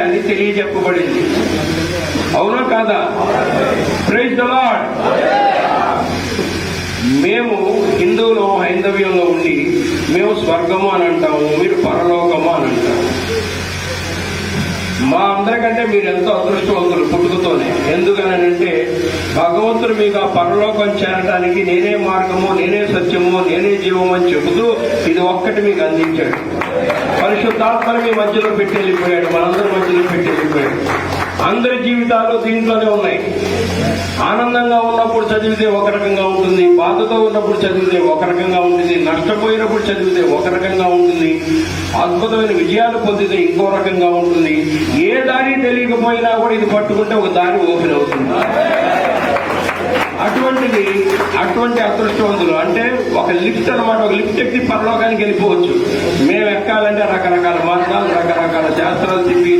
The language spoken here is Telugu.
అని తెలియజెప్పబడింది. అవునా కాదా? Praise the Lord. మేము హిందువులు హైందవ్యంలో ఉండి మేము స్వర్గము అని అంటాము, మీరు పరలోకము అని అంటాము. మా అందరికంటే మీరు ఎంతో అదృష్టవంతులు పుట్టుకతోనే. ఎందుకనంటే భగవంతుడు మీకు ఆ పరలోకం చేరడానికి నేనే మార్గము, నేనే సత్యము, నేనే జీవము అని చెబుతూ ఇది ఒక్కటి మీకు అందించాడు. పరిశుద్ధాత్మని మీ మధ్యలో పెట్టి వెళ్ళిపోయాడు, మనందరి మధ్యలో పెట్టి వెళ్ళిపోయాడు. అందరి జీవితాలు దీంట్లోనే ఉన్నాయి. ఆనందంగా ఉన్నప్పుడు చదివితే ఒక రకంగా ఉంటుంది, బాధతో ఉన్నప్పుడు చదివితే ఒక రకంగా ఉంటుంది, నష్టపోయినప్పుడు చదివితే ఒక రకంగా ఉంటుంది, అద్భుతమైన విజయాలు పొందితే ఇంకో రకంగా ఉంటుంది. ఏ దారి తెలియకపోయినా కూడా ఇది పట్టుకుంటే ఒక దారి ఓపెన్ అవుతుంది. అటువంటి అదృష్టవంతులు అంటే ఒక లిఫ్ట్ అనమాట. ఒక లిఫ్ట్ ఎక్కి పరలోకానికి వెళ్ళిపోవచ్చు. మేము ఎక్కాలంటే రకరకాల మార్గాలు, రకరకాల శాస్త్రాలు తిప్పి